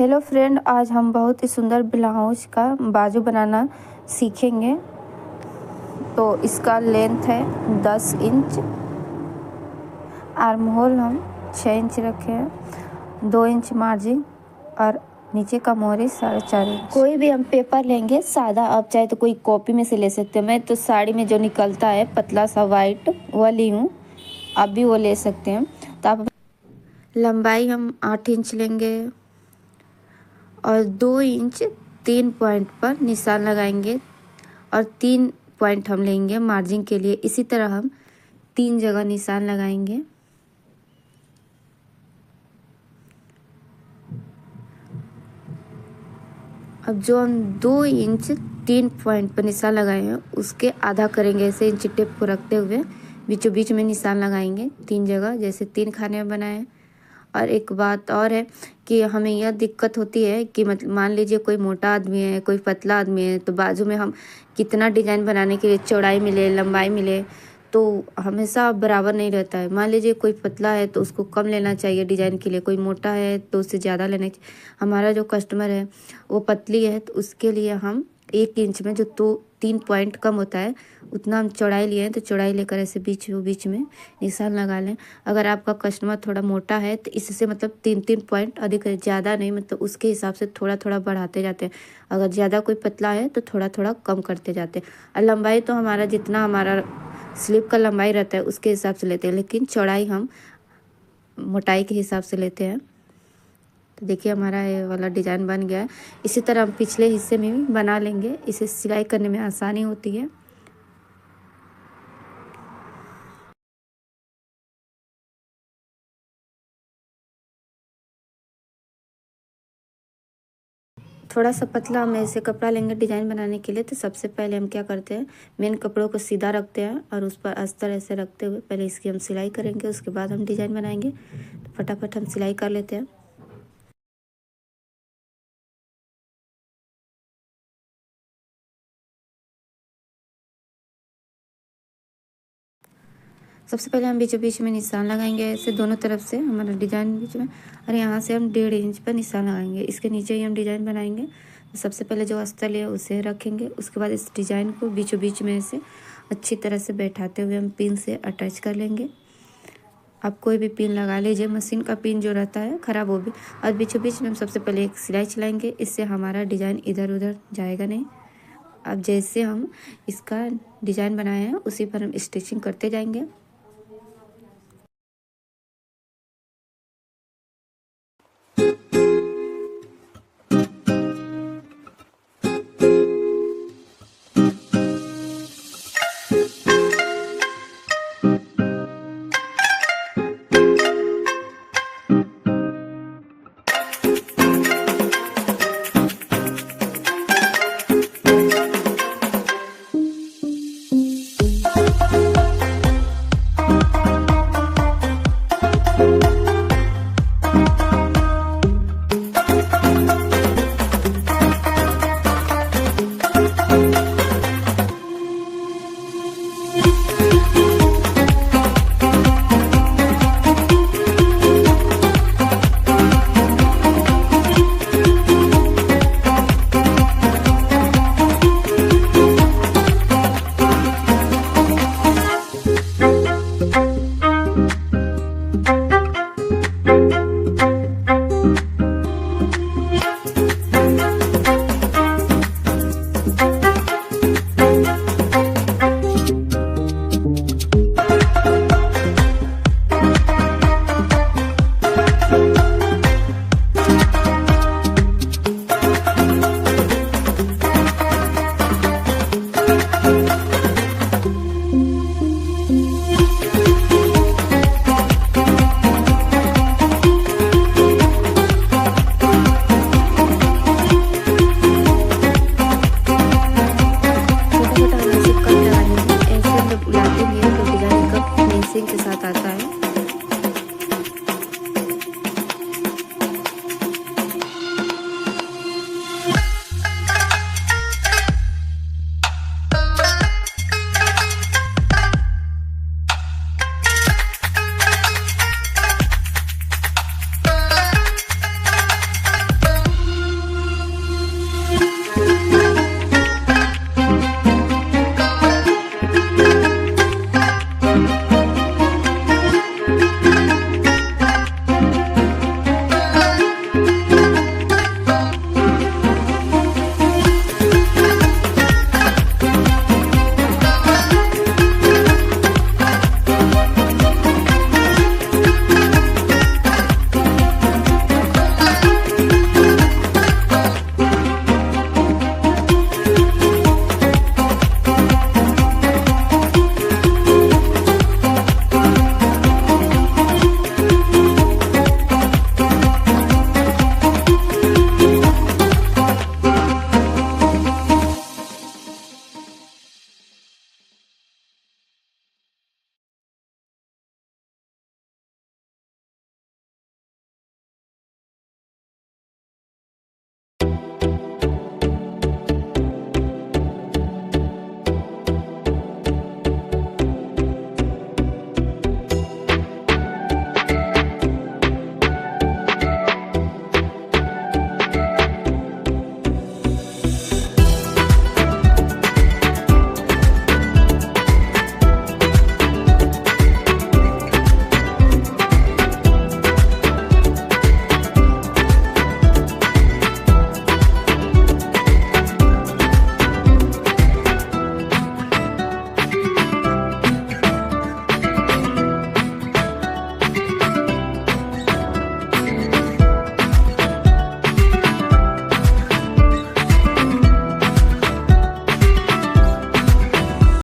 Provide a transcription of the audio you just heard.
Hello friend, आज हम बहुत ही सुंदर ब्लाउज का बाजू बनाना सीखेंगे। तो इसका लेंथ है 10 इंच, आर्म होल हम 6 इंच रखे हैं, 2 इंच मार्जिन और नीचे का मोहरी 4.5 इंच। कोई भी हम पेपर लेंगे सादा, आप चाहे तो कोई कॉपी में से ले सकते हैं। मैं तो साड़ी में जो निकलता है पतला सा वाइट वह ली हूँ, आप भी वो ले सकते हैं। तो आप लंबाई हम 8 इंच लेंगे और 2 इंच 3 पॉइंट पर निशान लगाएंगे और 3 पॉइंट हम लेंगे मार्जिन के लिए। इसी तरह हम 3 जगह निशान लगाएंगे। अब जो हम 2 इंच 3 पॉइंट पर निशान लगाए हैं उसके आधा करेंगे। ऐसे इंच टेप को रखते हुए बीचों बीच में निशान लगाएंगे 3 जगह, जैसे 3 खाने में बनाए हैं। और एक बात और है कि हमें यह दिक्कत होती है कि मतलब मान लीजिए कोई मोटा आदमी है, कोई पतला आदमी है, तो बाजू में हम कितना डिज़ाइन बनाने के लिए चौड़ाई मिले लंबाई मिले तो हमेशा बराबर नहीं रहता है। मान लीजिए कोई पतला है तो उसको कम लेना चाहिए डिज़ाइन के लिए, कोई मोटा है तो उससे ज़्यादा लेना चाहिए। हमारा जो कस्टमर है वो पतली है तो उसके लिए हम 1 इंच में जो 3 पॉइंट कम होता है उतना हम चौड़ाई लिए हैं, तो चौड़ाई लेकर ऐसे बीच में निशान लगा लें। अगर आपका कस्टमर थोड़ा मोटा है तो इससे मतलब 3 पॉइंट अधिक है, ज़्यादा नहीं, मतलब उसके हिसाब से थोड़ा थोड़ा बढ़ाते जाते हैं। अगर ज़्यादा कोई पतला है तो थोड़ा थोड़ा कम करते जाते हैं। और लंबाई तो हमारा जितना हमारा स्लीव का लंबाई रहता है उसके हिसाब से लेते हैं, लेकिन चौड़ाई हम मोटाई के हिसाब से लेते हैं। तो देखिए हमारा ये वाला डिज़ाइन बन गया है। इसी तरह हम पिछले हिस्से में भी बना लेंगे, इसे सिलाई करने में आसानी होती है। थोड़ा सा पतला हम ऐसे कपड़ा लेंगे डिज़ाइन बनाने के लिए। तो सबसे पहले हम क्या करते हैं, मेन कपड़ों को सीधा रखते हैं और उस पर अस्तर ऐसे रखते हुए पहले इसकी हम सिलाई करेंगे, उसके बाद हम डिज़ाइन बनाएंगे। तो फटाफट हम सिलाई कर लेते हैं। सबसे पहले हम बीचों बीच में निशान लगाएंगे, ऐसे दोनों तरफ से हमारा डिज़ाइन बीच में, और यहाँ से हम 1.5 इंच पर निशान लगाएंगे। इसके नीचे ही हम डिज़ाइन बनाएंगे। तो सबसे पहले जो अस्तर है उसे रखेंगे, उसके बाद इस डिज़ाइन को बीचों बीच में से अच्छी तरह से बैठाते हुए हम पिन से अटैच कर लेंगे। आप कोई भी पिन लगा लीजिए, मशीन का पिन जो रहता है ख़राब वो भी। और बीचों बीच में हम सबसे पहले एक सिलाई चलाएंगे, इससे हमारा डिज़ाइन इधर उधर जाएगा नहीं। अब जैसे हम इसका डिज़ाइन बनाए हैं उसी पर हम स्टिचिंग करते जाएंगे।